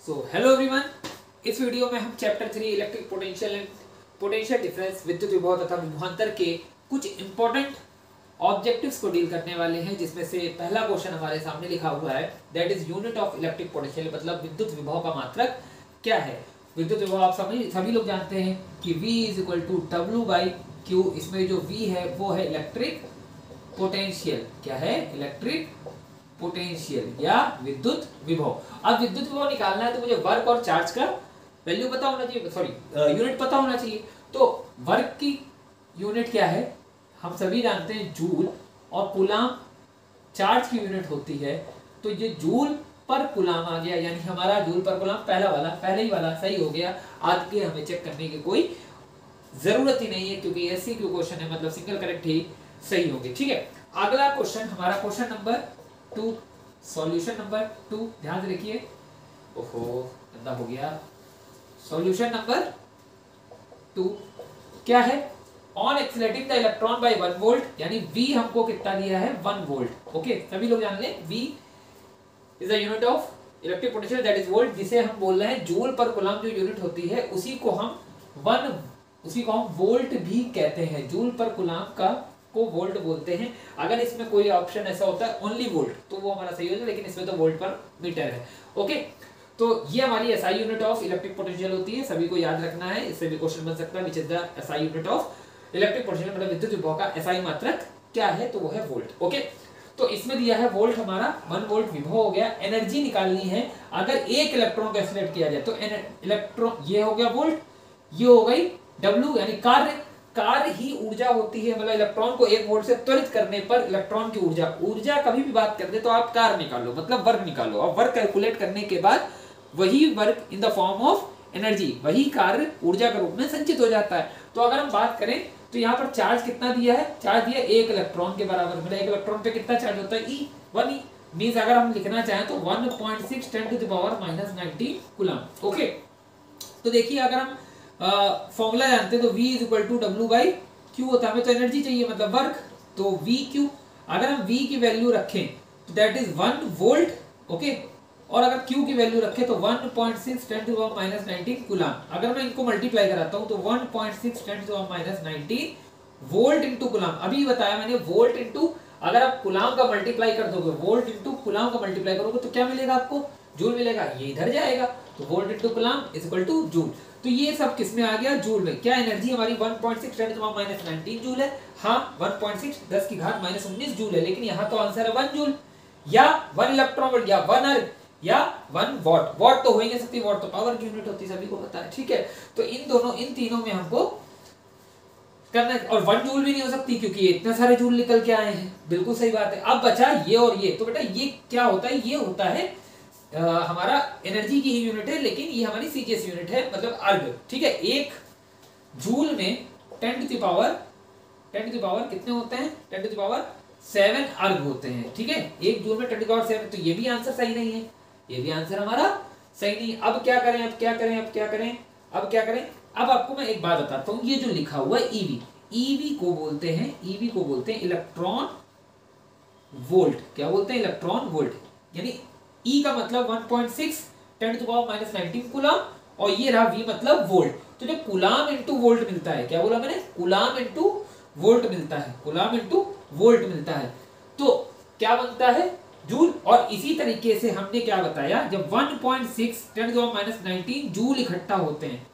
So hello everyone, इस video में हम chapter 3 electric potential and potential difference विद्युत विभव तथा विभवांतर के कुछ इंपॉर्टेंट ऑब्जेक्टिव्स को डील करने वाले हैं, जिसमें से पहला क्वेश्चन हमारे सामने लिखा हुआ है, that is unit of electric potential, मतलब विद्युत विभव का मात्रक क्या है। विद्युत विभव आप सभी लोग जानते हैं कि V = W/Q। इसमें जो V है वो है इलेक्ट्रिक पोटेंशियल। क्या है? इलेक्ट्रिक पोटेंशियल या विद्युत विभव। अब विद्युत विभव निकालना है तो मुझे वर्क और चार्ज का वैल्यू पता होना चाहिए, सॉरी यूनिट पता होना चाहिए। तो वर्क की यूनिट क्या है? हम सभी जानते हैं जूल, और कूलाम चार्ज की यूनिट होती है। तो ये जूल पर कूलाम आ गया, यानी हमारा जूल पर कूलाम पहले ही वाला सही हो गया। आगे हमें चेक करने की कोई जरूरत ही नहीं है, क्योंकि ऐसी क्यों क्वेश्चन है, मतलब सिंगल करेक्ट ही सही होंगे। ठीक है, अगला क्वेश्चन हमारा क्वेश्चन नंबर 2, सॉल्यूशन नंबर 2, ध्यान से रखिए। ओहो गंदा हो गया। सॉल्यूशन नंबर 2 क्या है? On accelerating the electron by 1 volt, यानी V हमको कितना दिया है? 1 वोल्ट। ओके, सभी लोग जान लें V is the unit of electric potential, that is volt, जिसे हम बोल रहे हैं जूल पर कूलम जो यूनिट होती है उसी को हम वोल्ट भी कहते हैं। जूल पर कूलम का को वोल्ट बोलते हैं। अगर इसमें कोई ऑप्शन ऐसा होता है ओनली वोल्ट, तो वो हमारा सही होता है, लेकिन इसमें तो वोल्ट पर मीटर है। ओके, तो ये हमारी SI unit of electric potential होती है, सभी को याद रखना है। इससे भी क्वेश्चन बन सकता है, which is the SI unit of electric potential, मतलब विद्युत विभव का SI मात्रक क्या है? तो वो है वोल्ट। ओके, तो इसमें दिया है वोल्ट, हमारा 1 वोल्ट विभव हो गया। एनर्जी निकालनी है अगर एक इलेक्ट्रॉन को एक्सीलरेट किया जाए, तो इलेक्ट्रॉन ये हो गया वोल्ट, ये हो गई W, यानी कार्य ही ऊर्जा होती है। मतलब इलेक्ट्रॉन को 1 वोल्ट से त्वरित करने पर इलेक्ट्रॉन की ऊर्जा कभी भी बात करते तो आप कार्य निकालो, मतलब वर्क निकालो। अब वर्क कैलकुलेट करने के बाद वही work in the form of energy, वही कार्य ऊर्जा के रूप में संचित हो जाता है। तो अगर हम बात करें तो यहाँ पर चार्ज कितना दिया है? चार्ज दिया 1 इलेक्ट्रॉन के बराबर, मतलब 1 इलेक्ट्रॉन पे कितना चार्ज होता है? E 1E मींस अगर हम लिखना चाहें तो 1.6 × 10⁻⁻19 कूलम। ओके, तो देखिए अगर हम फॉर्मूला जानते हैं तो V = W/Q होता है। हमें तो एनर्जी चाहिए, मतलब वर्क, तो VQ। अगर हम V की वैल्यू रखें तो दैट इज 1 वोल्ट। ओके, और अगर Q की वैल्यू रखें तो 1.6 × 10⁻19 कूलम। अगर मैं इनको मल्टीप्लाई कराता हूं तो 1.6 × 10⁻19 वोल्ट इंटू कूलम। अभी बताया मैंने वोल्ट इंटू, अगर आप कूलम का मल्टीप्लाई कर दोगे, वोल्ट इंटू कूलम का मल्टीप्लाई करोगे तो क्या मिलेगा आपको? जूल मिलेगा। ये इधर जाएगा, तो वोल्ट इंटू कूलम = जूल। तो ये सब किसमें आ गया? जूल में। क्या एनर्जी हमारी 1.6 × 10⁻19 जूल है? हाँ, 1.6 10⁻19 जूल है, लेकिन यहाँ तो आंसर है 1 जूल या 1 इलेक्ट्रॉन वोल्ट या 1 अर्ग या 1 वॉट। वॉट तो हो ही नहीं सकती, वॉट तो पावर की यूनिट होती है, सभी को पता है। ठीक है, तो इन तीनों में हमको करना है। और 1 जूल भी नहीं हो सकती क्योंकि इतने सारे जूल निकल के आए हैं। बिल्कुल सही बात है। अब बचा ये और ये, तो बेटा ये क्या होता है? ये होता है हमारा एनर्जी की ही यूनिट है, लेकिन ये हमारी CGS यूनिट है, मतलब अर्ग। ठीक है, 1 जूल में 10 टू द पावर कितने होते हैं? 10 टू द पावर 7 अर्ग होते हैं। ठीक है, 1 जूल में 10 टू द पावर 7, तो ये भी आंसर सही नहीं है, ये भी आंसर हमारा सही नहीं है। अब क्या करें? अब आपको मैं एक बात बताता हूं। ये जो लिखा हुआ है EV को बोलते हैं इलेक्ट्रॉन वोल्ट। क्या बोलते हैं? Electron volt. यानी E का मतलब 1.6 × 10⁻19 कूलम, और ये रहा V मतलब वोल्ट। तो जब कूलम इंटू वोल्ट मिलता है, क्या बोला मैंने? कूलम इंटू वोल्ट मिलता है, तो क्या बनता है? जूल। और इसी तरीके से हमने क्या बताया, जब 1.6 × 10⁻19 जूल इकट्ठा होते हैं,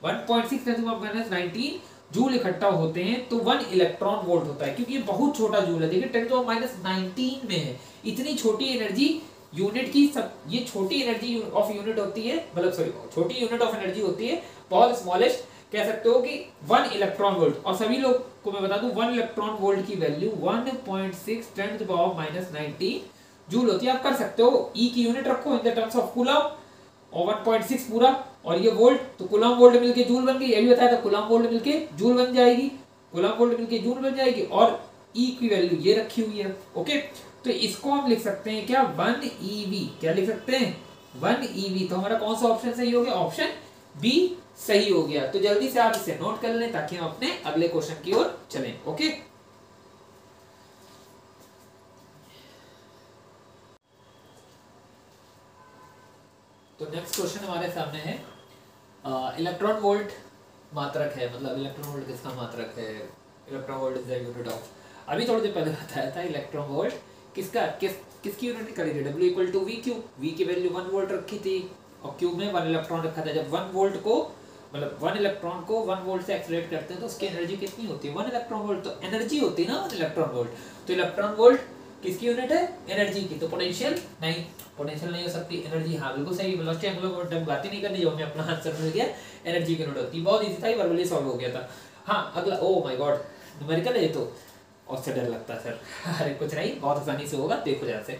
1.6 × 10⁻19 जूल इकट्ठा होते हैं, तो 1 इलेक्ट्रॉन वोल्ट होता है, क्योंकि ये बहुत छोटा जूल है। देखिए 10⁻19 में है, इतनी छोटी एनर्जी यूनिट की, ये छोटी एनर्जी ऑफ यूनिट होती है, मतलब सॉरी छोटी यूनिट ऑफ एनर्जी होती है, बहुत स्मॉलेस्ट कह सकते हो कि 1 इलेक्ट्रॉन वोल्ट। और सभी लोग को मैं बता दूं 1 इलेक्ट्रॉन वोल्ट की वैल्यू 1.6 × 10⁻19 जूल होती है। आप कर सकते हो, E की यूनिट रखो in the terms of coulomb, और 1.6 पूरा, और ये वोल्ट, तो कूलम वोल्ट मिलके जूल बन गई। ये भी बताया था, कूलम वोल्ट मिलके जूल बन जाएगी, और E की वैल्यू ये रखी हुई है। ओके, तो इसको हम लिख सकते हैं क्या? 1 EV। क्या लिख सकते हैं? 1 EV। तो हमारा कौन सा ऑप्शन सही हो गया? ऑप्शन B सही हो गया। तो जल्दी से आप इसे नोट कर लें ताकि हम अपने अगले क्वेश्चन की ओर चलें। ओके, तो नेक्स्ट क्वेश्चन हमारे सामने है इलेक्ट्रॉन वोल्ट मात्रक है, मतलब इलेक्ट्रॉन वोल्ट किसका मात्रक है, electron volt is the unit of, अभी थोड़ी देर पहले बताया था इलेक्ट्रॉन वोल्ट किसकी यूनिट निकाली थी, W equal to V Q, V की वैल्यू 1 वोल्ट रखी थी और क्यू में 1 इलेक्ट्रॉन रखा था। जब 1 वोल्ट को मतलब 1 इलेक्ट्रॉन को 1 वोल्ट से एक्सीलरेट करते हैं तो उसकी एनर्जी कितनी होती है, 1 इलेक्ट्रॉन वोल्ट, तो एनर्जी होती है ना 1 इलेक्ट्रॉन वोल्ट। तो इलेक्ट्रॉन वोल्ट किसकी यूनिट है, एनर्जी की, तो पोटेंशियल नहीं, पोटेंशियल नहीं हो सकती, एनर्जी हाँ बिल्कुल सही, वेलोसिटी हम लोग टाइम बात ही नहीं करनी, जो हमें अपना आंसर मिल गया, एनर्जी की यूनिट होती है, बहुत इजी था, वर्बली सॉल्व हो गया था। हाँ अगला, ओ माय गॉड न्यूमेरिकल है ये तो, और से डर लगता है सर अरे कुछ नहीं, बहुत आसानी से होगा, देखो ध्यान से।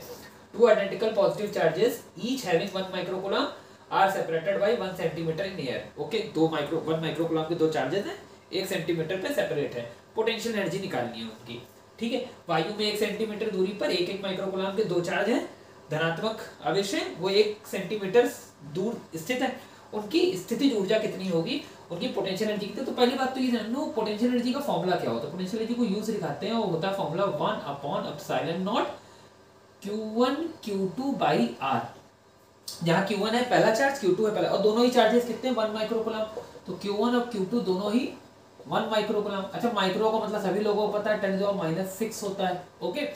Two identical positive charges each having 1 microcoulomb are separated by 1 centimetre in air. Okay, 1 microcoulomb के दो चार्जेस हैं, 1 सेंटीमीटर पे सेपरेट है, पोटेंशियल एनर्जी निकालनी है उनकी, ठीक है। वायु में 1 सेंटीमीटर दूरी पर 1 माइक्रोकूलम के दो चार्ज हैं, धनात्मक आवेश है, वो 1 सेंटीमीटर दूर स्थित है, उनकी स्थितिज ऊर्जा कितनी होगी, उनकी पोटेंशियल एनर्जी कितनी। तो पहली बात तो ये जान लो पोटेंशियल एनर्जी का फॉर्मूला क्या होता है, पोटेंशियल एनर्जी को यूज दिखाते हैं, वो होता है formula 1/ε0 Q1 Q2 by R, जहाँ Q1 है पहला चार्ज, Q2 है पहला, और दोनों ही चार्जेस कितने हैं 1 माइक्रोकूलम, तो Q1 और Q2 दोनों ही 1 माइक्रोकूलम। अच्छा माइक्रो का मतलब सभी लोगों को पता है 10⁻⁻⁶ होता है, ओके।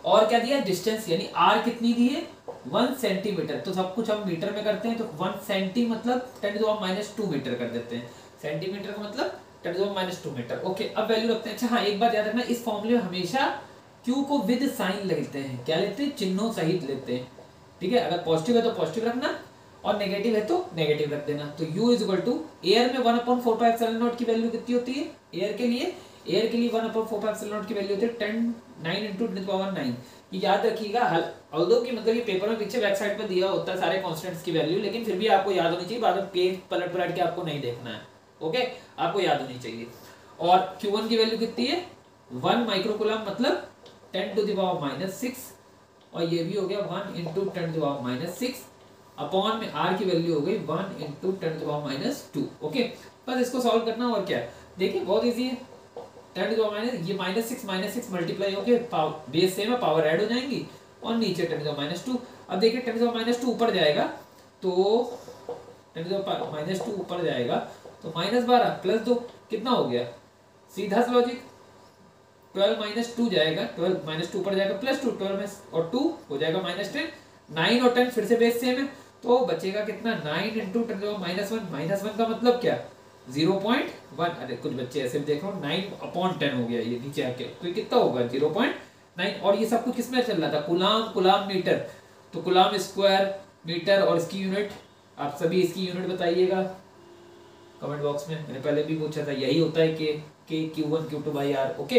और क्या दिया, डिस्टेंस यानी R कितनी दी है 1 सेंटीमीटर, तो सब कुछ हम मीटर में करते हैं, तो 1 सेंटी मतलब 10⁻² मीटर कर देते हैं, सेंटीमीटर का मतलब 10⁻² मीटर, ओके। अब वैल्यू रखते हैं। अच्छा हाँ एक बात याद रखना, इस फॉर्मूले में हमेशा Q को विद साइन लेते हैं, क्या लेते हैं, चिन्हों सहित लेते हैं, ठीक है। अगर पॉजिटिव है तो पॉजिटिव रखना और नेगेटिव है तो नेगेटिव रख देना। तो U is equal to air में 1/4πε0 की वैल्यू कितनी होती है, एयर के लिए 1/4πε0 की वैल्यू होती है 9 × 10⁻⁹। ये याद रखिएगा, ऑल्दो कि मतलब ये पेपर में पीछे बैक साइड पर दिया होता है सारे कांस्टेंट्स की वैल्यू, लेकिन फिर भी आपको याद होनी चाहिए, बाद में पेज पलट के आपको नहीं देखना है, ओके, आपको याद होनी चाहिए। और Q1 की वैल्यू कितनी है 1 माइक्रोकूलम मतलब 10⁻⁻⁶, और ये भी हो गया 1 × 10⁻⁻⁶, अपॉन में R की वैल्यू हो गई 1 × 10⁻², ओके। बस इसको सॉल्व करना, और क्या है देखिए बहुत इजी है, 10⁻, ये -6 मल्टीप्लाई होके बेस सेम है, पावर ऐड हो जाएंगी और नीचे 10⁻²। अब देखिए 10⁻² ऊपर जाएगा तो 10⁻² ऊपर जाएगा तो -12 + 2 कितना हो गया, सीधा सा लॉजिक, 12 - 2 जाएगा, 12 - 2 ऊपर जाएगा +2, 12 में और 2 हो जाएगा -10, 9 और 10 फिर से बेस सेम है, तो बचेगा कितना 9 × 10⁻⁻1, -1 का मतलब क्या 0.1, अरे कुछ बच्चे ऐसे भी देख रहे हो 9/10 हो गया ये नीचे आके, तो ये कितना होगा 0.9, और ये सब कुछ किसमें चल रहा था, कुलाम मीटर, तो कुलाम स्क्वायर मीटर, और इसकी यूनिट आप सभी इसकी यूनिट बताइएगा कमेंट बॉक्स में, मैंने पहले भी पूछा था, यही होता है के Q1 Q2 by R, okay.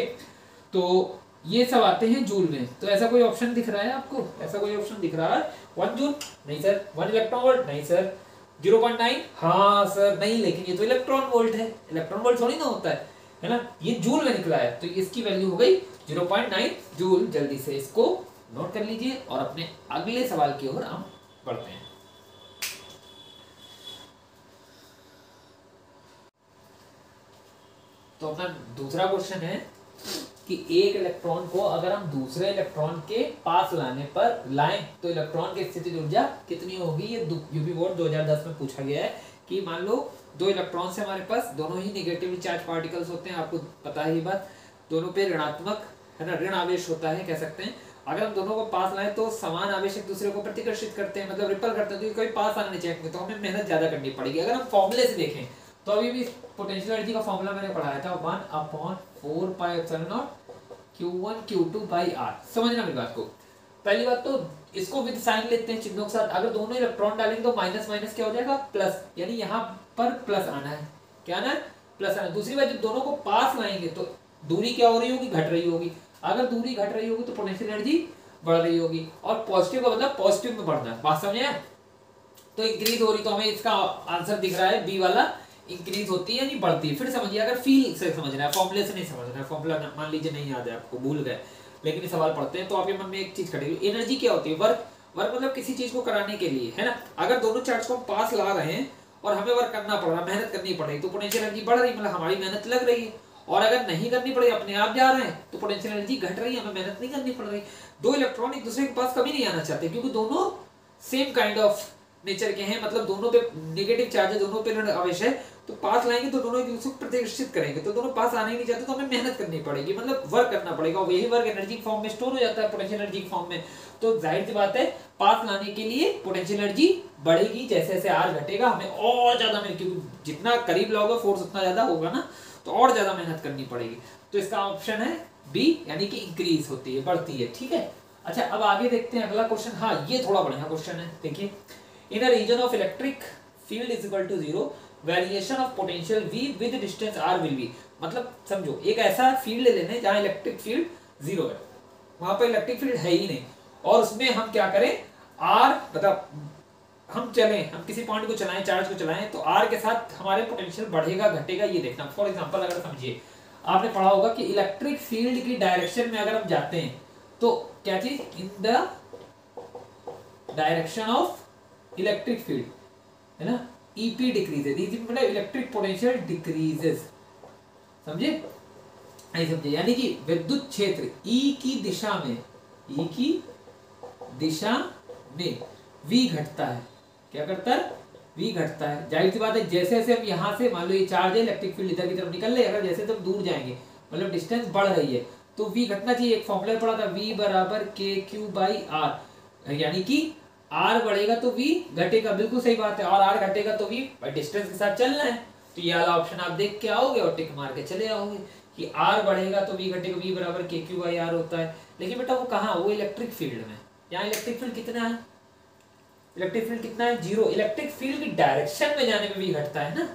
तो ये सब आते हैं जूल में, तो ऐसा कोई ऑप्शन दिख रहा है आपको, ऐसा कोई ऑप्शन दिख रहा है 1 जूल नहीं सर, 1 इलेक्ट्रॉन वोल्ट नहीं सर, 0.9 हाँ सर नहीं, लेकिन ये तो इलेक्ट्रॉन वोल्ट है, इलेक्ट्रॉन वोल्ट थोड़ी ना होता है ना, ये जूल में निकला है, तो इसकी वैल्यू हो गई 0.9 जूल। जल्दी से इसको नोट कर लीजिए और अपने अगले सवाल की ओर हम बढ़ते हैं। तो अपना दूसरा क्वेश्चन है कि एक इलेक्ट्रॉन को अगर हम दूसरे इलेक्ट्रॉन के पास लाएं तो इलेक्ट्रॉन की स्थितिज ऊर्जा कितनी होगी। ये यूपी बोर्ड 2010 में पूछा गया है कि मान लो 2 इलेक्ट्रॉन से हमारे पास, दोनों ही नेगेटिवली चार्ज पार्टिकल्स होते हैं, आपको पता है ये बात, दोनों पे ऋणात्मक है ना, ऋण आवेश होता है कह सकते हैं। अगर हम दोनों को पास लाएं तो समान आवेश एक दूसरे को प्रतिकर्षित करते हैं, मतलब रिपल करते हैं, तो कोई पास आना नहीं चाहिए, तो हमें मेहनत ज्यादा करनी पड़ेगी। अगर हम फॉर्मूले से देखें तो अभी भी पोटेंशियल एनर्जी का फॉर्मूला मैंने पढ़ाया था 1/4πε0 Q1 Q2 बाई R, समझना मेरी बात को। पहली बात तो इसको विद साइन लेते हैं चिन्हों के साथ, अगर दोनों इलेक्ट्रॉन डालेंगे तो माइनस माइनस क्या हो जाएगा प्लस, यानी यहाँ पर प्लस आना है, क्या आना है प्लस आना। दूसरी बात जब दोनों को पास लाएंगे तो दूरी क्या हो रही होगी, घट रही होगी, अगर दूरी घट रही होगी तो पोटेंशियल एनर्जी बढ़ रही होगी, और पॉजिटिव का मतलब पॉजिटिव में बढ़ना है, बात समझे। तो इंक्रीज हो रही, तो हमें इसका आंसर दिख रहा है बी वाला, इंक्रीज होती है यानी बढ़ती है। फिर समझिए, अगर फील से समझना है, फॉर्मूले से नहीं समझना है, फॉर्मूला मान लीजिए नहीं याद है आपको, भूल गए, लेकिन ये सवाल पढ़ते हैं तो आपके मन में एक चीज खड़ी, एनर्जी क्या होती है, वर्क मतलब किसी चीज को कराने के लिए है ना। अगर दोनों चार्ज को हम पास ला रहे हैं और हमें वर्क करना पड़ रहा, मेहनत करनी पड़ेगी, तो पोटेंशियल एनर्जी बढ़ रही, मतलब हमारी मेहनत लग रही है। और अगर नहीं करनी पड़ेगी, अपने आप जा रहे हैं, तो पोटेंशियल एनर्जी घट रही है, हमें मेहनत नहीं करनी पड़ रही। 2 इलेक्ट्रॉन एक दूसरे के पास कभी नहीं आना चाहते, क्योंकि दोनों सेम काइंड ऑफ नेचर के हैं, मतलब दोनों पे नेगेटिव चार्ज है, दोनों पे ऋण आवेश है, तो पास लाएंगे तो दोनों एक दूसरे को प्रतिष्ठित करेंगे, तो दोनों पास आने ही नहीं चाहते, तो हमें मेहनत करनी पड़ेगी, मतलब वर्क करना पड़ेगा, और यही वर्क एनर्जी फॉर्म में स्टोर हो जाता है, पोटेंशियल एनर्जी फॉर्म में। तो जाहिर सी बात है पास लाने के लिए पोटेंशियल एनर्जी बढ़ेगी, जैसे जैसे आर घटेगा हमें और ज्यादा मेहनत, क्योंकि जितना करीब लाओगे फोर्स उतना ज्यादा होगा ना, तो और ज्यादा मेहनत करनी पड़ेगी। तो इसका ऑप्शन है बी, यानी कि इंक्रीज होती है, बढ़ती है। ठीक है, अच्छा अब आगे देखते हैं अगला क्वेश्चन। हाँ ये थोड़ा बढ़िया क्वेश्चन है, देखिए, in a region of electric field is equal to 0, variation of potential v with distance r will be. मतलब समझो एक ऐसा फील्ड लेने जहां इलेक्ट्रिक फील्ड 0 है, वहां पर इलेक्ट्रिक फील्ड है ही नहीं, और उसमें हम क्या करें, r मतलब हम किसी पॉइंट को चलाएं, चार्ज को चलाएं, तो r के साथ हमारे पोटेंशियल बढ़ेगा घटेगा ये देखना। फॉर एग्जांपल अगर समझिए, आपने पढ़ा होगा कि इलेक्ट्रिक फील्ड की डायरेक्शन में अगर हम जाते हैं तो क्या चीज, in the direction of electric field, है ना, ईपी डिक्रीजेस, मतलब इलेक्ट्रिक पोटेंशियल डिक्रीजेस, समझे, नहीं समझे, यानी कि विद्युत क्षेत्र ई की दिशा में v घटता है। क्या करता है, v घटता है। जाहिर सी बात है जैसे जैसे हम यहाँ से, मान लो ये चार्ज है, इलेक्ट्रिक फील्ड इधर की तरफ निकल रही है, अगर जैसे तुम दूर जाएंगे मतलब डिस्टेंस बढ़ रही है, तो v घटना चाहिए। एक फॉर्मूला पढ़ा था, v बराबर के क्यू बाई आर, यानी कि r बढ़ेगा तो v घटेगा, बिल्कुल सही बात है, और r घटेगा तो v डिस्टेंस के साथ चलना है। तो ये वाला ऑप्शन आप देख के आओगे और टिक मार के चले आओगे कि r बढ़ेगा तो v घटेगा, v बराबर के क्यू बाई आर होता है। लेकिन बेटा वो कहाँ, वो इलेक्ट्रिक फील्ड में, यहाँ इलेक्ट्रिक फील्ड कितना है, इलेक्ट्रिक फील्ड कितना है, 0। इलेक्ट्रिक फील्ड की डायरेक्शन में जाने पे v घटता है ना,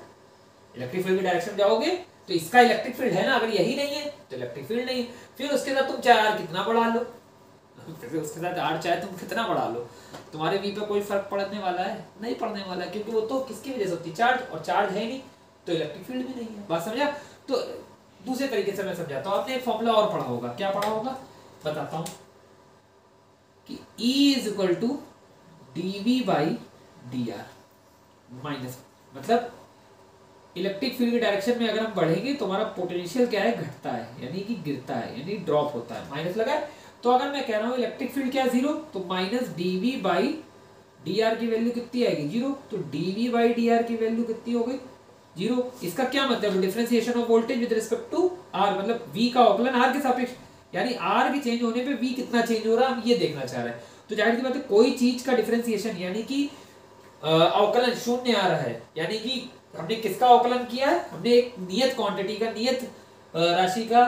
इलेक्ट्रिक फील्ड की डायरेक्शन जाओगे तो इसका इलेक्ट्रिक फील्ड है ना, अगर यही नहीं है तो इलेक्ट्रिक फील्ड नहीं। फिर उसके साथ तुम चाहे r कितना बढ़ा लो, फिर उसके साथ r चाहे तुम कितना बढ़ा लो, तुम्हारे v पे कोई फर्क पड़ने वाला है, नहीं पड़ने वाला, क्योंकि वो तो किसकी वजह से होती है, चार्ज, और चार्ज है नहीं तो इलेक्ट्रिक फील्ड भी नहीं है। बात समझा। तो दूसरे तरीके से मैं समझाता हूँ, आपने एक फॉर्मूला और पढ़ा होगा, क्या पढ़ा होगा बताता हूँ, कि E is equal to dv by dr minus, मतलब इलेक्ट्रिक फील्ड की डायरेक्शन में अगर हम बढ़ेंगे तो हमारा पोटेंशियल क्या है, घटता है, यानी कि गिरता है, यानी ड्रॉप होता है, माइनस लगा है। तो अगर मैं कह रहा हूँ इलेक्ट्रिक फील्ड क्या 0, तो माइनस dv बाई dr की वैल्यू कितनी आएगी, 0। तो dv बाई dr की वैल्यू कितनी हो गई, 0। इसका क्या मतलब, differentiation of voltage with respect to r, मतलब v का अवकलन r के सापेक्ष, यानी r के चेंज होने पे v कितना चेंज हो रहा है, हम ये देखना चाह रहे हैं। तो जाहिर सी बात है कोई चीज का डिफरेंशिएशन यानी कि अवकलन शून्य आ रहा है, यानी कि हमने किसका अवकलन किया है, हमने एक नियत क्वांटिटी का, नियत राशि का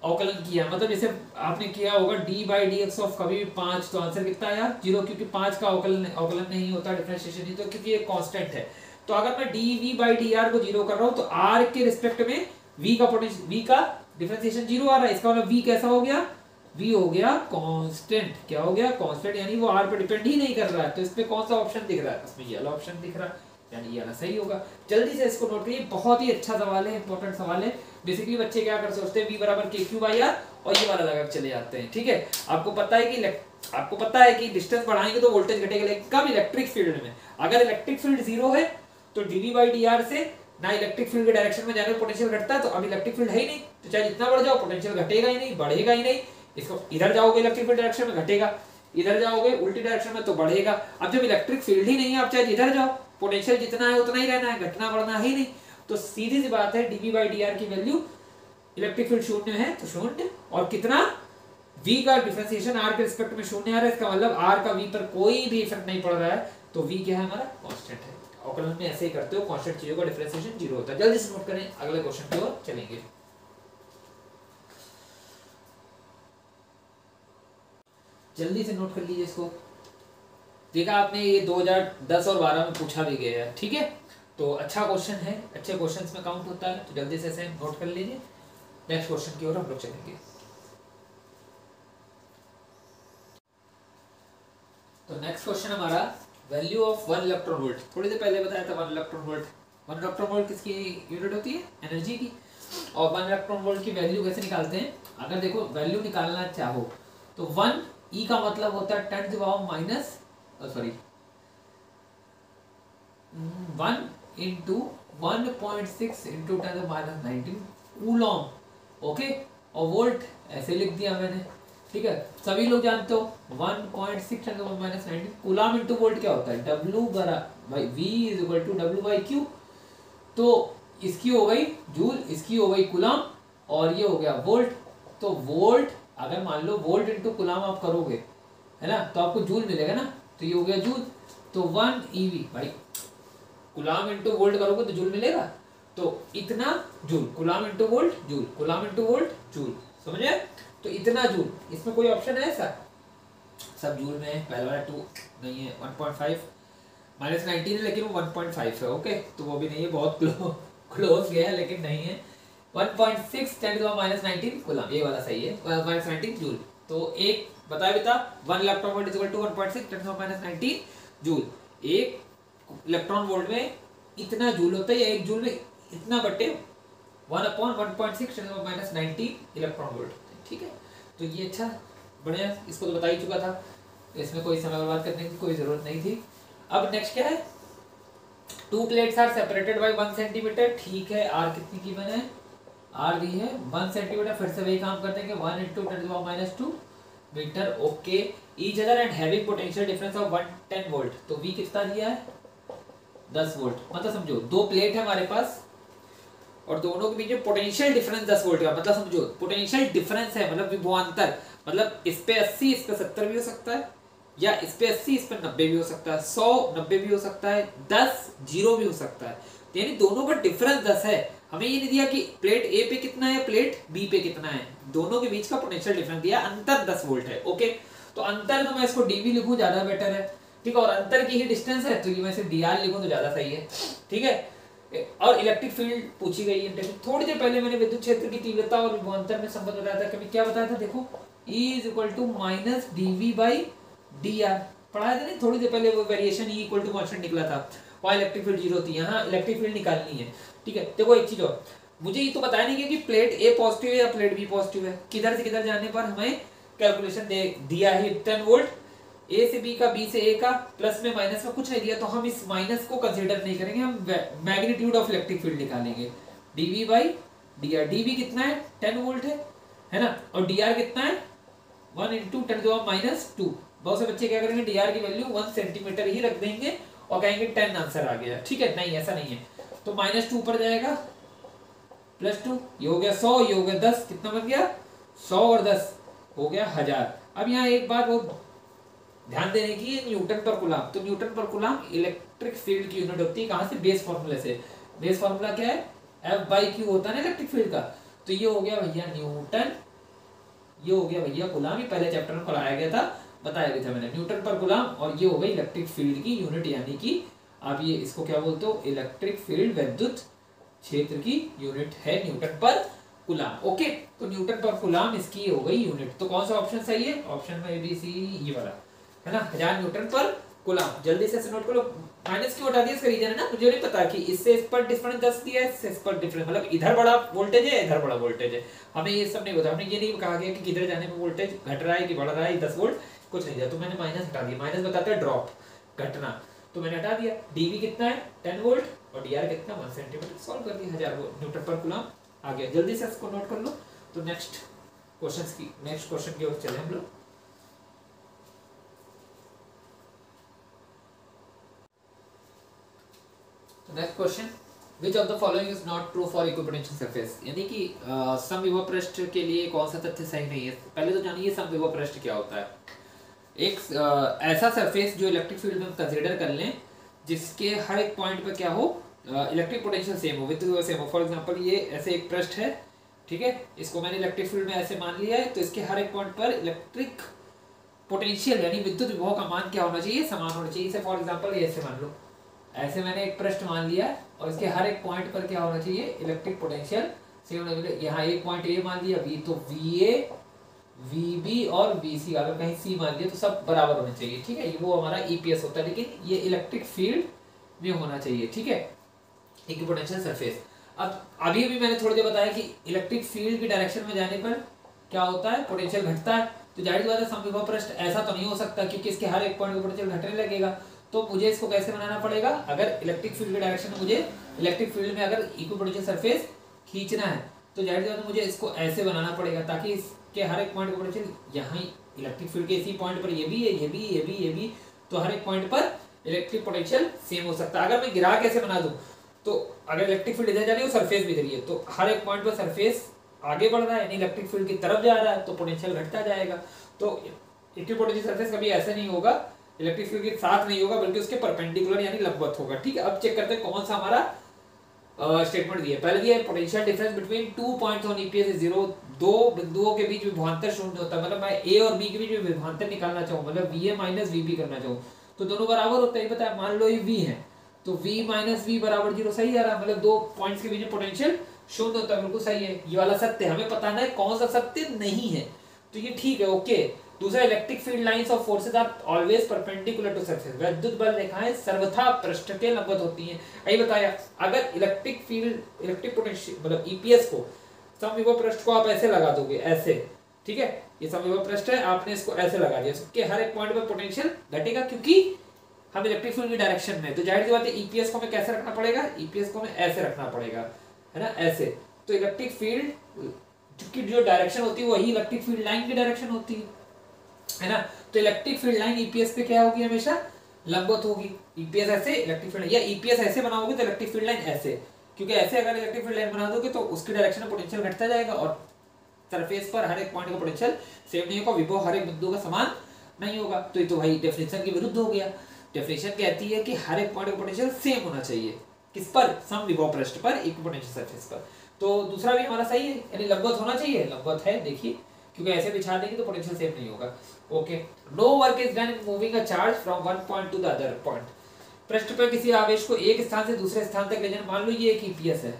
अवकलन किया, मतलब जैसे आपने किया होगा d by D x of कभी भी 5, तो आंसर कितना आया 0, क्योंकि 5 का अवकलन नहीं होता, डिफरेंशिएशन नहीं, तो क्योंकि ये कांस्टेंट है। तो अगर मैं dv बाई dr को 0 कर रहा हूँ तो r के रिस्पेक्ट में v का पोटेंशियल, v का डिफरेंशिएशन 0 आ रहा है, इसका मतलब v कैसा हो गया, v हो गया कांस्टेंट। क्या हो गया, कांस्टेंट, यानी वो r पे डिपेंड ही नहीं कर रहा है। तो इसमें कौन सा ऑप्शन दिख रहा है, इसमें ये वाला ऑप्शन दिख रहा है, यानी ये वाला सही होगा। जल्दी से इसको नोट करिए, बहुत ही अच्छा सवाल है, इंपॉर्टेंट सवाल है। बेसिकली बच्चे क्या कर सोचते हैं, v बराबर के क्यू बाई आर, और ये वाला लगा चले जाते हैं। ठीक है, आपको पता है कि डिस्टेंस बढ़ाएंगे तो वोल्टेज घटेगा, लेकिन कब, इलेक्ट्रिक फील्ड में। अगर इलेक्ट्रिक फील्ड 0 है तो dv बाई dr से ना इलेक्ट्रिक फील्ड के डायरेक्शन में जाने पर पोटेंशियल घटता है, तो अब इलेक्ट्रिक फील्ड है ही नहीं, तो चाहे जितना बढ़ जाओ पोटेंशियल घटेगा ही नहीं, बढ़ेगा ही नहीं। इसको इधर जाओगे इलेक्ट्रिक फील्ड डायरेक्शन में घटेगा, इधर जाओगे उल्टी डायरेक्शन में तो बढ़ेगा। अब जब इलेक्ट्रिक फील्ड ही नहीं है, आप चाहे जिधर जाओ पोटेंशियल जितना है उतना ही रहना है, घटना बढ़ना ही नहीं। तो सीधी सी बात है, dv बाई dr की वैल्यू, इलेक्ट्रिक फील्ड शून्य है तो शून्य, और कितना, v का डिफरेंशिएशन r के रिस्पेक्ट में शून्य आ रहा है, इसका मतलब r का v पर कोई भी इफेक्ट नहीं पड़ रहा है, तो v क्या है हमारा, कांस्टेंट है। अवकलन में ऐसे ही करते हो, कांस्टेंट चीजों का डिफरेंशिएशन 0 होता है। जल्दी से नोट करें, अगले क्वेश्चन की ओर चलेंगे। जल्दी से नोट कर लीजिए इसको। देखा आपने, ये 2010 और 12 में पूछा भी गया है, ठीक है, तो अच्छा क्वेश्चन है, अच्छे क्वेश्चंस में काउंट होता है, तो जल्दी से ऐसे नोट कर लीजिए। नेक्स्ट क्वेश्चन की ओर हम लोग चलेंगे। तो नेक्स्ट क्वेश्चन हमारा, वैल्यू ऑफ 1 इलेक्ट्रॉन वोल्ट। थोड़ी देर पहले बताया था 1 इलेक्ट्रॉन वोल्ट। 1 इलेक्ट्रॉन वोल्ट किसकी यूनिट होती है, एनर्जी की। और 1 इलेक्ट्रॉन वोल्ट की वैल्यू कैसे निकालते हैं, अगर देखो वैल्यू निकालना चाहो तो 1 ई का मतलब होता है 10 to the power minus 1 into 1.6 into 10 to the minus 19 coulomb. Okay, और वोल्ट ऐसे लिख दिया मैंने, ठीक है, सभी लोग जानते हो 1.6 × 10⁻⁹ कूलम इंटू वोल्ट क्या होता है, W by V is equal to W by Q। तो इसकी हो गई जूल, इसकी हो गई कूलम, और ये हो गया वोल्ट। तो वोल्ट अगर मान लो वोल्ट इंटू कूलम आप करोगे, है ना, तो आपको जूल मिलेगा ना, तो ये हो गया जूल। तो 1 EV भाई, कूलम इंटू वोल्ट करोगे तो जूल मिलेगा, तो इतना joule, coulomb into volt joule, coulomb into volt joule, समझे? तो इतना जूल, इसमें कोई ऑप्शन है ऐसा? सब जूल में है, पहला वाला 2 नहीं है, 1.5 -19 है लेकिन वो 1.5 है, ओके, तो वो भी नहीं है, बहुत क्लोज गया लेकिन नहीं है। 1.6 × 10⁻⁹ कूलम, ये वाला सही है, -19 जूल। तो एक बताया बेटा, 1 electron volt is equal to 1.6 × 10⁻⁹ joule. एक इलेक्ट्रॉन वोल्ट में इतना जूल होता है, या एक जूल में इतना बटे 1/1.6 × 10⁻⁹ इलेक्ट्रॉन वोल्ट, ठीक है। तो ये अच्छा बढ़िया, इसको तो बता ही चुका था, इसमें कोई समय बर्बाद करने की कोई जरूरत नहीं थी। अब नेक्स्ट क्या है, 2 plates are separated by 1 centimetre, ठीक है। आर कितनी की मैंने आर दी है 1 सेंटीमीटर, फिर से वही काम कर देंगे, 1 × 10⁻⁻2 metre, okay. Each other end having potential difference of 110 volt, तो वी कितना दिया है 10 वोल्ट। मतलब समझो 2 प्लेट है हमारे पास और दोनों के बीच में पोटेंशियल डिफरेंस 10 वोल्ट का, मतलब समझो पोटेंशियल डिफरेंस है, मतलब विभवांतर, मतलब इस पे 80 इस पे 70 भी हो सकता है, या इस पे 80 इस पे 90 भी हो सकता है, 100 90 भी हो सकता है, 10 0 भी हो सकता है, यानी दोनों का डिफरेंस 10 है। हमें ये नहीं दिया कि प्लेट ए पे कितना है, प्लेट बी पे कितना है, दोनों के बीच का पोटेंशियल डिफरेंस दिया, अंतर 10 वोल्ट है, ओके। तो अंतर तो मैं इसको डीवी लिखूं ज्यादा बेटर है, ठीक है, और अंतर की ही डिस्टेंस है तो ये मैं सिर्फ डीआर लिखूं तो ज्यादा सही है, ठीक है। और इलेक्ट्रिक फील्ड पूछी गई है। थोड़ी देर पहले मैंने विद्युत क्षेत्र की तीव्रता और विभवांतर में संबंध बताया था, कभी क्या बताया था, देखो E = -dV/dr पढ़ाया था नहीं थोड़ी देर पहले, वो वेरिएशन E = कांस्टेंट निकला था, वहाँ इलेक्ट्रिक फील्ड 0 थी, यहाँ इलेक्ट्रिक फील्ड निकालनी है, ठीक है। देखो एक चीज और, मुझे ये तो बताया नहीं कि प्लेट ए पॉजिटिव है या प्लेट बी पॉजिटिव है, किधर से किधर जाने पर हमें कैलकुलेशन दिया है 10 वोल्ट, ए से बी का, बी से ए का, प्लस में माइनस में कुछ नहीं दिया, तो हम इस माइनस को कंसीडर नहीं करेंगे, हम मैग्नीट्यूड ऑफ इलेक्ट्रिक फील्ड निकालेंगे, dV/dr। dV कितना है 10 वोल्ट है ना, और dr कितना है 1 × 10⁻⁻2। बहुत से बच्चे क्या करेंगे, dr की वैल्यू 1 सेंटीमीटर ही रख देंगे और कहेंगे 10 आंसर आ गया, ठीक है, नहीं ऐसा नहीं है। तो -2 ऊपर जाएगा, +2, ये हो गया 100, ये हो गया 10, कितना बन गया 100 और 10 हो गया 1000। अब यहाँ एक बात वो ध्यान देने की, न्यूटन पर कूलम, तो न्यूटन पर कूलम इलेक्ट्रिक फील्ड की यूनिट होती है, कहाँ से, बेस फॉर्मूले से। बेस फॉर्मूला क्या है, F/Q होता है ना इलेक्ट्रिक फील्ड का, तो ये हो गया भैया न्यूटन, ये हो गया भैया कूलम, ये पहले चैप्टर में पढ़ाया गया था, बताया भी था मैंने, न्यूटन पर कूलम, और ये हो गई इलेक्ट्रिक फील्ड की यूनिट, यानी कि आप ये इसको क्या बोलते हो, इलेक्ट्रिक फील्ड विद्युत क्षेत्र की यूनिट है न्यूटन पर कूलम, ओके। तो न्यूटन पर कूलम इसकी हो गई यूनिट। तो कौन सा ऑप्शन सही है, ऑप्शन में ABC ये वाला है ना, 1000 न्यूटन पर कूलम। जल्दी से नोट करो, माइनस क्यों हटा दिया इसका रीजन है ना, मुझे नहीं पता कि इससे इस पर डिफरेंस 10 दिया है, इससे इस पर डिफरेंस, मतलब इधर बड़ा वोल्टेज है इधर बड़ा वोल्टेज है, हमें ये सब नहीं पता, हमने ये नहीं कहा गया कि किधर जाने पर वोल्टेज घट रहा है कि बढ़ रहा है 10 वोल्ट, कुछ नहीं दिया, तो मैंने माइनस हटा दिया, माइनस बताता है ड्रॉप, घटना, तो मैंने हटा दिया। dV कितना है 10 वोल्ट और dr कितना 1 सेंटीमीटर, सॉल्व कर दिया, 1000 न्यूटन पर कूलम आ गया। जल्दी से इसको नोट कर लो। तो नेक्स्ट क्वेश्चन की ओर चले हम लोग। Next question, which of the following is not true for equipotential surface, यानी कि समविभव पृष्ठ के लिए कौन सा तथ्य सही नहीं है। पहले तो जानिए समविभव पृष्ठ क्या होता है। एक ऐसा सरफेस जो इलेक्ट्रिक फील्ड में कंसीडर कर लें जिसके हर एक पॉइंट पर क्या हो, इलेक्ट्रिक पोटेंशियल सेम हो, विद्युत सेम हो। फॉर एग्जांपल ये ऐसे एक पृष्ठ है, ठीक है, इसको मैंने इलेक्ट्रिक फील्ड में ऐसे मान लिया है, तो इसके हर एक पॉइंट पर इलेक्ट्रिक पोटेंशियल यानी विद्युत विभव का मान क्या होना चाहिए, समान होना चाहिए। इसे फॉर एग्जांपल ऐसे मान लो, ऐसे मैंने एक पृष्ठ मान लिया और इसके हर एक पॉइंट पर क्या होना चाहिए, इलेक्ट्रिक पोटेंशियल सेम होना चाहिए। यहाँ एक पॉइंट ए मान लिया V, तो VA VB और VC, अगर कहीं C मान लिया तो सब बराबर होने चाहिए, ठीक है, वो हमारा EPS होता है, लेकिन ये इलेक्ट्रिक फील्ड में होना चाहिए, ठीक है, इक्विपोटेंशियल सरफेस। अब अभी मैंने थोड़ी देर बताया कि इलेक्ट्रिक फील्ड की डायरेक्शन में जाने पर क्या होता है, पोटेंशियल घटता है। तो जाहिर बात है समविभव पृष्ठ ऐसा तो नहीं हो सकता क्योंकि इसके हर एक पॉइंट पर पोटेंशियल घटने लगेगा। तो मुझे इसको कैसे बनाना पड़ेगा, अगर इलेक्ट्रिक फील्ड की डायरेक्शन में मुझे इलेक्ट्रिक फील्ड में अगर इक्विपोटेंशियल सरफेस खींचना है तो जाहिर बात है मुझे इसको ऐसे बनाना पड़ेगा ताकि कि हर एक पॉइंट का पोटेंशियल यहाँ इलेक्ट्रिक फील्ड के इसी पॉइंट पर ये भी है, ये भी, तो हर एक पॉइंट पर इलेक्ट्रिक पोटेंशियल सेम हो सकता है। अगर मैं गिरा कैसे बना दूं, तो अगर इलेक्ट्रिक फील्ड इधर जा रही है, सरफेस भी इधर ही है, तो हर एक पॉइंट पर सरफेस आगे बढ़ रहा है, यानी इलेक्ट्रिक फील्ड की तरफ जा रहा है, तो पोटेंशियल घटता जाएगा। तो इक्विपोटेंशियल सरफेस कभी ऐसे नहीं होगा, इलेक्ट्रिक फील्ड के साथ नहीं होगा, बल्कि उसके परपेंडिकुलर यानी लंबवत होगा। ठीक है, अब चेक करते हैं कौन सा हमारा स्टेटमेंट दिया। पहले दिया potential difference between 2 points on EPS is 0। दो बिंदुओं के बीच विभवांतर शून्य होता है, मतलब मैं ए और बी के बीच विभवांतर निकालना चाहूँ, मतलब वीए माइनस वीबी करना चाहूँ, तो दोनों बराबर होता है। पता है, मान लो ये वी है, तो v माइनस वी बराबर 0 सही आ रहा है, मतलब दो पॉइंट्स के बीच में पोटेंशियल शून्य होता है, बिल्कुल सही है। ये वाला सत्य है, हमें पता है कौन सा सत्य नहीं है, तो ये ठीक है, ओके। दूसरा, electric field lines of forces are always perpendicular to surface. वैद्युत बल रेखाएं सर्वथा पृष्ठ के लंबवत होती हैं। यही बताया, अगर इलेक्ट्रिक फील्ड इलेक्ट्रिक पोटेंशियल मतलब ईपीएस को समविभव पृष्ठ को आप ऐसे लगा दोगे, ऐसे, ठीक है, ये समविभव पृष्ठ है, आपने इसको ऐसे लगा दिया, इसके हर एक पॉइंट पर पोटेंशियल घटेगा, क्योंकि हम इलेक्ट्रिक फील्ड की डायरेक्शन में, तो जाहिर सी बात है ईपीएस को हमें कैसे रखना पड़ेगा, ईपीएस को हमें ऐसे रखना पड़ेगा, है ना, ऐसे। तो इलेक्ट्रिक फील्ड की जो डायरेक्शन होती है वही इलेक्ट्रिक फील्ड लाइन की डायरेक्शन होती है ना। तो इलेक्ट्रिक फील्ड लाइन ईपीएस पे क्या होगी, हमेशा लंबवत होगी। ईपीएस ऐसे, इलेक्ट्रिक फील्ड, या ईपीएस ऐसे बनाओगे तो इलेक्ट्रिक फील्ड लाइन ऐसे, क्योंकि ऐसे अगर इलेक्ट्रिक फील्ड लाइन बना दोगे तो उसकी डायरेक्शन में पोटेंशियल घटता जाएगा, और सरफेस पर हर एक पॉइंट का पोटेंशियल सेम नहीं होगा, विभव हर एक बिंदु का समान नहीं होगा। तो ये तो भाई डेफिनेशन के विरुद्ध हो गया। डेफिनेशन कहती है कि हर एक पॉइंट का पोटेंशियल सेम होना चाहिए, किस पर, समविभव पृष्ठ पर, इक्विपोटेंशियल सरफेस पर। तो दूसरा भी हमारा सही है, यानी लंबवत होना चाहिए, लंबवत है, देखिए, क्योंकि ऐसे बिछा देंगे तो पोटेंशियल सेम नहीं होगा। Okay, no work is done in moving a charge from one point to the other point. पृष्ठ पर किसी आवेश को एक स्थान से दूसरे स्थान तक ले जाना, मान लो ये एक ईपीएस है,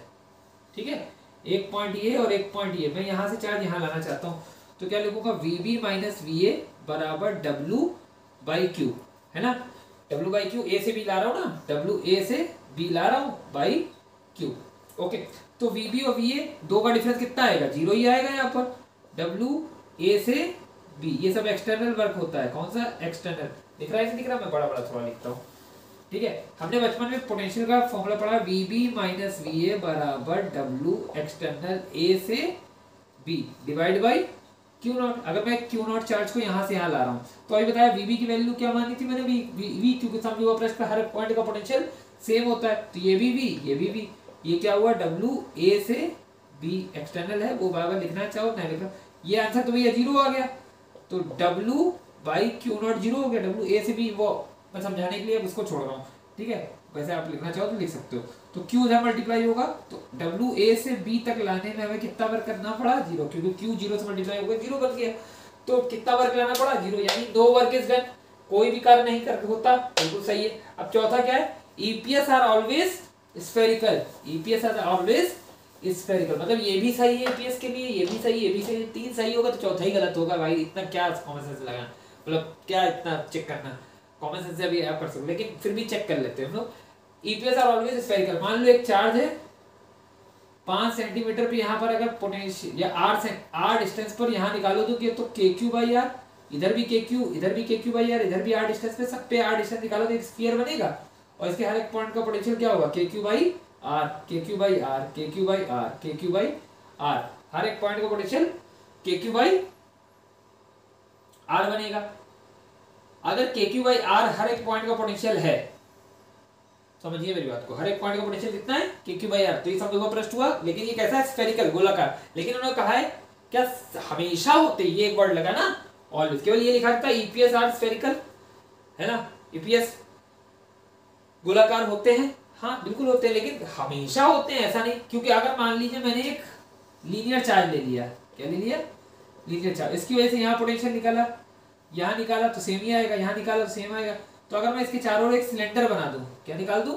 ठीक है, एक पॉइंट ये और एक पॉइंट ये, मैं यहाँ से चार्ज यहाँ लाना चाहता हूँ, तो क्या लिखूंगा, वीबी माइनस वीए बराबर डब्ल्यू बाई क्यू, है ना, डब्ल्यू बाई क्यू, ए से बी ला रहा हूँ ना, डब्ल्यू ए से बी ला रहा हूँ बाई क्यू। ओके, तो वीबी और वीए दो का डिफरेंस कितना आएगा, 0 ही आएगा यहाँ पर। डब्ल्यू ए से बी, ये सब एक्सटर्नल वर्क होता है, कौन सा, एक्सटर्नल, दिख रहा है, दिख रहा है, मैं बड़ा बड़ा थोड़ा लिखता हूँ, ठीक है। हमने बचपन में पोटेंशियल का फॉर्मूला पढ़ा, वीबी माइनस वीए बराबर डब्ल्यू एक्सटर्नल ए से B divide by Q naught. अगर मैं क्यू नॉट चार्ज को यहाँ से यहाँ ला रहा हूँ, तो अभी बताया वीबी की वैल्यू क्या मानी थी मैंने, वी, क्योंकि समविभव पृष्ठ पर हर पॉइंट का पोटेंशियल सेम होता है, तो ये भी वी, ये भी वी, ये क्या हुआ, डब्ल्यू ए से बी एक्सटर्नल है, वो बराबर लिखना चाहो नहीं लिखना, ये आंसर तो भैया 0 आ गया, तो डब्ल्यू बाई क्यू नॉट 0 हो गया, डब्ल्यू ए से बी, वो मैं समझाने के लिए उसको छोड़ रहा हूँ, ठीक है, वैसे आप लिखना चाहो तो लिख सकते हो। तो क्यू उधर मल्टीप्लाई होगा, तो डब्ल्यू ए से बी तक लाने में हमें कितना वर्क करना पड़ा, 0, क्योंकि क्यू 0 से मल्टीप्लाई हो गया 0 बन गया, तो कितना वर्क लाना पड़ा, 0, यानी नो वर्क इज डन, कोई भी कार्य नहीं कर होता, बिल्कुल सही है। अब चौथा क्या है, EPS are always spherical, EPS are always spherical, मतलब ये भी सही है ईपीएस के लिए, ये भी सही, ये भी सही, 3 सही होगा तो चौथा ही गलत होगा भाई, इतना क्या कॉमन सेंस लगाना, मतलब क्या इतना चेक करना, कॉमन सेंस से अभी आप कर सकते, लेकिन फिर भी चेक कर लेते हैं हम लोग। ईपीएस आर ऑलवेज स्फेरिकल, मान लो एक चार्ज है 5 सेंटीमीटर पे, यहाँ पर अगर पोटेंशियल या r डिस्टेंस पर यहाँ निकालो तो के क्यू बाई आर, इधर भी के क्यू, इधर भी के क्यू बाई आर, इधर भी r डिस्टेंस पे, सब पे r डिस्टेंस निकालो तो एक स्फीयर बनेगा, और इसके हर एक पॉइंट का पोटेंशियल क्या होगा, के क्यू बाई आर, के क्यू बाई आर, के क्यू बाई आर, के क्यू बाई आर, हर एक पॉइंट का पोटेंशियल के क्यू बाई आर बनेगा। अगर के क्यू बाई आर हर एक पॉइंट का पोटेंशियल है, समझिए मेरी बात को, हर एक पॉइंट का पोटेंशियल कितना है, के क्यू बाई आर, तो ये समविभव पृष्ठ हुआ, लेकिन ये कैसा है, स्फेरिकल, गोलाकार, लेकिन उन्होंने कहा है क्या हमेशा होते, ये एक वर्ड लगा ना, ऑलवेज, केवल ये लिखा था ईपीएस आर स्फेरिकल, है ना, ईपीएस गोलाकार होते हैं, हाँ बिल्कुल होते हैं, लेकिन हमेशा होते हैं ऐसा नहीं, क्योंकि अगर मान लीजिए मैंने एक लीनियर चार्ज ले लिया, क्या ले लिया, लीनियर चार्ज, इसकी वजह से यहाँ पोटेंशियल निकाला, यहाँ निकाला तो सेम ही आएगा, यहाँ निकाला तो सेम आएगा, तो अगर मैं इसके चारों ओर एक सिलेंडर बना दूं, क्या निकाल दूं,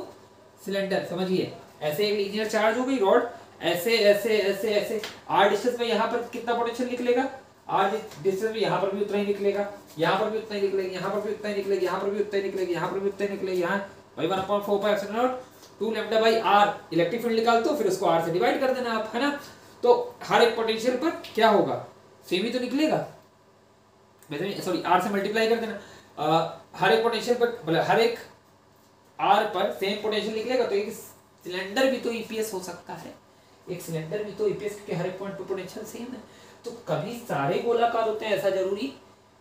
सिलेंडर, समझिए, ऐसे एक लीनियर चार्ज हो गई रॉड, ऐसे ऐसे ऐसे ऐसे, r डिस्टेंस में यहाँ पर कितना पोटेंशियल निकलेगा, r डिस्टेंस में यहाँ पर भी उतना ही निकलेगा, यहाँ पर भी उतना ही निकलेगा, यहाँ पर भी उतना ही निकलेगा, यहाँ पर भी उतना ही निकलेगा, यहाँ पर भी उतना ही निकलेगा, यहाँ भाई 1/4 pi epsilon not 2 lambda by r, electric field निकाल दो, फिर उसको r से डिवाइड कर देना आप, है ना, तो हर एक पोटेंशियल पर क्या होगा, सेम ही तो निकलेगा, सॉरी r से मल्टीप्लाई कर देना, हर एक पोटेंशियल पर, मतलब हर एक r पर सेम पोटेंशियल निकलेगा, तो एक सिलेंडर भी तो ईपीएस हो सकता है, एक सिलेंडर भी तो ईपीएस के हर एक पॉइंट पर पोटेंशियल सेम है, तो कभी सारे गोलाकार होते हैं ऐसा जरूरी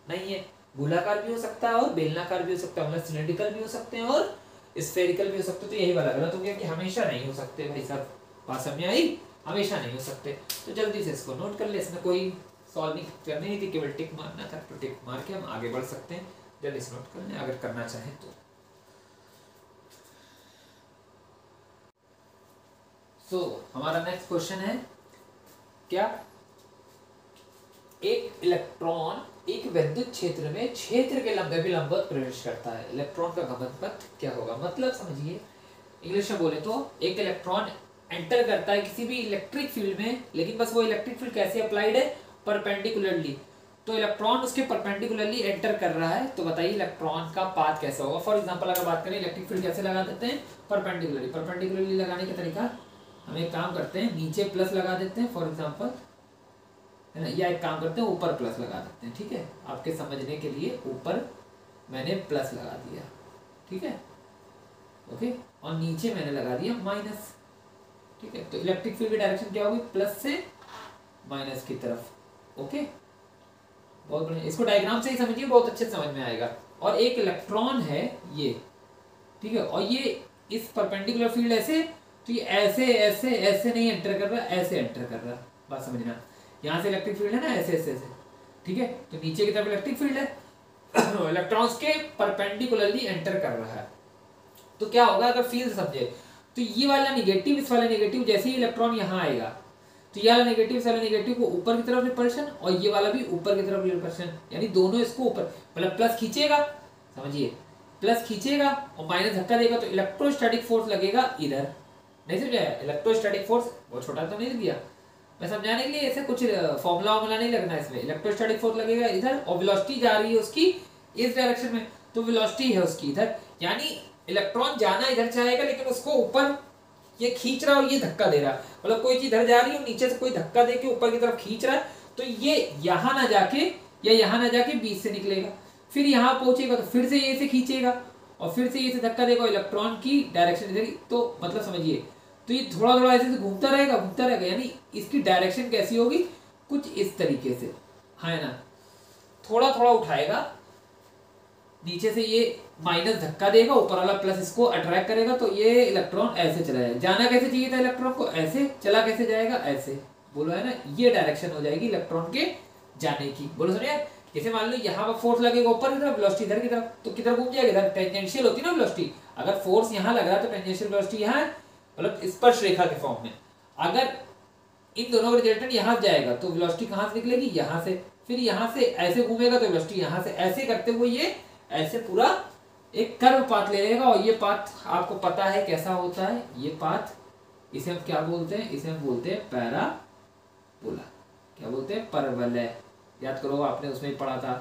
नहीं है, गोलाकार भी हो सकता है और बेलनाकार भी हो सकता है, मतलब सिलेंड्रिकल भी हो सकते हैं और स्फेरिकल भी हो सकते हैं। तो यही वाला गलत हो गया कि हमेशा नहीं हो सकते। भाई साहब बात समझ आई, हमेशा नहीं हो सकते। तो जल्दी से इसको नोट कर ले, इसमें कोई सॉल्विंग करनी नहीं थी, केवल टिक मारना था। तो टिक मार के हम आगे बढ़ सकते हैं। जल्दी से नोट कर लें अगर करना चाहें तो। हमारा नेक्स्ट क्वेश्चन है क्या, एक इलेक्ट्रॉन एक विद्युत क्षेत्र में क्षेत्र के लंबवत प्रवेश करता है, इलेक्ट्रॉन का गमन पथ क्या होगा। मतलब समझिए, इंग्लिश में बोले तो एक इलेक्ट्रॉन एंटर करता है किसी भी इलेक्ट्रिक फील्ड में, लेकिन बस वो इलेक्ट्रिक फील्ड कैसे अप्लाइड है, परपेंडिकुलरली। तो इलेक्ट्रॉन उसके परपेंडिकुलरली एंटर कर रहा है, तो बताइए इलेक्ट्रॉन का पाथ कैसा होगा। फॉर एग्जांपल अगर बात करें इलेक्ट्रिक फील्ड कैसे लगा देते हैं, परपेंडिकुलरली लगाने का तरीका हम एक काम करते हैं, नीचे प्लस लगा देते हैं फॉर एग्जांपल, है ना, या एक काम करते हैं ऊपर प्लस लगा देते हैं। ठीक है, आपके समझने के लिए ऊपर मैंने प्लस लगा दिया, ठीक है, ओके, और नीचे मैंने लगा दिया माइनस। ठीक है, तो इलेक्ट्रिक फील्ड की डायरेक्शन क्या होगी, प्लस से माइनस की तरफ। ओके, बहुत बढ़िया, इसको डायग्राम से ही समझिए, बहुत अच्छे समझ में आएगा। और एक इलेक्ट्रॉन है ये, ठीक है, और ये इस परपेंडिकुलर फील्ड ऐसे, तो ये ऐसे ऐसे ऐसे नहीं एंटर कर रहा, ऐसे एंटर कर रहा। बात समझना, यहाँ से इलेक्ट्रिक फील्ड है ना, ऐसे ऐसे ऐसे, ठीक है, तो नीचे की तरफ इलेक्ट्रिक फील्ड है, इलेक्ट्रॉन्स के परपेंडिकुलरली एंटर कर रहा है। तो क्या होगा अगर फील्ड समझे, तो ये वाला नेगेटिव, इस वाला नेगेटिव, जैसे ही इलेक्ट्रॉन यहाँ आएगा तो ये वाला नेगेटिव इस वाला नेगेटिव को ऊपर की तरफ रिपल्शन, और ये वाला भी ऊपर की तरफ रिपल्शन, यानी दोनों इसको ऊपर, मतलब प्लस खींचेगा, समझिए, प्लस खींचेगा और माइनस धक्का देगा, तो इलेक्ट्रोस्टैटिक फोर्स लगेगा इधर। नहीं समझा, इलेक्ट्रोस्टैटिक फोर्स बहुत छोटा तो नहीं दिया मैं समझाने के लिए, ऐसे कुछ फॉर्मूला वार्मूला नहीं लगना इसमें। इलेक्ट्रोस्टैटिक फोर्स लगेगा इधर, और वेलोसिटी जा रही है उसकी इस डायरेक्शन में, तो वेलोसिटी है उसकी इधर, यानी इलेक्ट्रॉन जाना इधर चाहेगा, लेकिन उसको ऊपर ये खींच रहा है और ये धक्का दे रहा है। मतलब कोई चीज इधर जा रही है, नीचे से कोई धक्का दे के ऊपर की तरफ खींच रहा है, तो ये यहाँ ना जाके या यहाँ ना जाके बीच से निकलेगा, फिर यहाँ पहुंचेगा तो फिर से ये से खींचेगा और फिर से ये से धक्का देगा, इलेक्ट्रॉन की डायरेक्शन इधर। तो मतलब समझिए, तो ये थोड़ा थोड़ा ऐसे घूमता रहेगा, यानी इसकी डायरेक्शन कैसी होगी, कुछ इस तरीके से, है ना, थोड़ा थोड़ा उठाएगा, नीचे से ये माइनस धक्का देगा, ऊपर वाला प्लस इसको अट्रैक्ट करेगा, तो ये इलेक्ट्रॉन ऐसे चला जाएगा। जाना कैसे चाहिए था इलेक्ट्रॉन को, ऐसे, चला कैसे जाएगा, ऐसे, बोलो, है ना, ये डायरेक्शन हो जाएगी इलेक्ट्रॉन के जाने की। बोलो सुनिए, जैसे मान लो यहाँ पर फोर्स लगेगा ऊपर की तरफ, वेलोसिटी इधर की तरफ, तो किधर घूम जाएगा, इधर टेंजेंशियल होती है ना वेलोसिटी। अगर फोर्स यहाँ लग रहा है तो टेंजेंशियल वेलोसिटी यहाँ है, मतलब स्पर्श रेखा के फॉर्म में। अगर इन दोनों का रिजल्टेंट यहाँ जाएगा तो वेलोसिटी कहाँ से निकलेगी, यहाँ से, फिर यहाँ से ऐसे घूमेगा तो वेलोसिटी यहाँ से, ऐसे करते हुए ये ऐसे पूरा एक कर्व पाथ ले लेगा। और ये पाथ आपको पता है कैसा होता है, ये पाथ, इसे हम क्या बोलते हैं, इसे हम बोलते हैं पैराबोला। क्या बोलते हैं, परवलय। याद करो, आपने उसमें ही पढ़ा था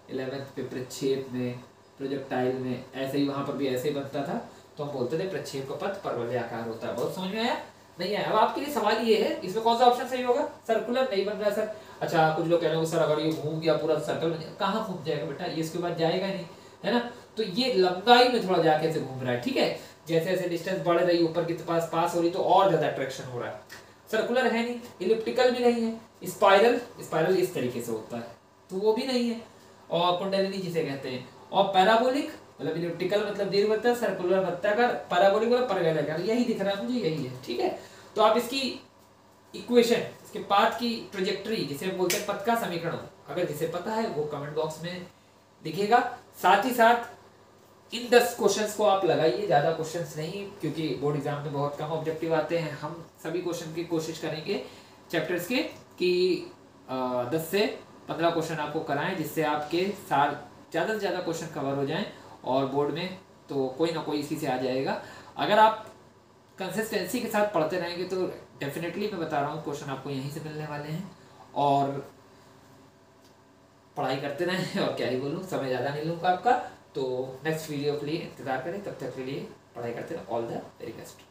11th पे, प्रक्षेप में, प्रोजेक्टाइल में, ऐसे ही वहां पर भी ऐसे ही बनता था, तो हम बोलते थे प्रक्षेप का पथ परवलय आकार होता है। बहुत समझ में आया, नहीं आया? अब आपके लिए सवाल ये है, इसमें कौन सा ऑप्शन सही होगा, सर्कुलर नहीं बन रहा है सर। अच्छा, कुछ लोग कह रहे हो सर अगर ये घूम गया पूरा सर्कल, कहाँ घूम जाएगा बेटा, ये इसके बाद जाएगा नहीं, है ना, तो ये लंबाई में थोड़ा जाके ऐसे घूम रहा है, ठीक है। जैसे जैसे डिस्टेंस बढ़ रही है, ऊपर के पास पास हो रही, तो और ज्यादा अट्रैक्शन हो रहा है। सर्कुलर है नहीं, इलिप्टिकल भी नहीं है, स्पाइरल इस तरीके से होता है, तो वो भी नहीं है, और कुंडलिनी जिसे कहते हैं। और पैराबोलिक मतलब इलिप्टिकल मतलब दीर्घवृत्त, सर्कुलर वृत्ताकार, पैराबोलिक मतलब परवलयाकार, यही दिख रहा है मुझे, यही है, ठीक है। तो आप इसकी इक्वेशन, इसके पाथ की ट्रेजेक्टरी, जिसे बोलते हैं पथ का समीकरण, अगर जिसे पता है वो कमेंट बॉक्स में दिखेगा। साथ ही साथ इन 10 क्वेश्चंस को आप लगाइए, ज्यादा क्वेश्चंस नहीं, क्योंकि बोर्ड एग्जाम में बहुत कम ऑब्जेक्टिव आते हैं। हम सभी क्वेश्चन की कोशिश करेंगे चैप्टर्स के कि 10 से 15 क्वेश्चन आपको कराएं, जिससे आपके साल ज़्यादा से ज़्यादा क्वेश्चन कवर हो जाएं, और बोर्ड में तो कोई ना कोई इसी से आ जाएगा। अगर आप कंसिस्टेंसी के साथ पढ़ते रहेंगे तो डेफिनेटली मैं बता रहा हूँ क्वेश्चन आपको यहीं से मिलने वाले हैं। और पढ़ाई करते रहें, और क्या ही बोलूँ, समय ज़्यादा नहीं लूँगा आपका। तो नेक्स्ट वीडियो के लिए इंतजार करें, तब तक के लिए पढ़ाई करते रहें। All the very best.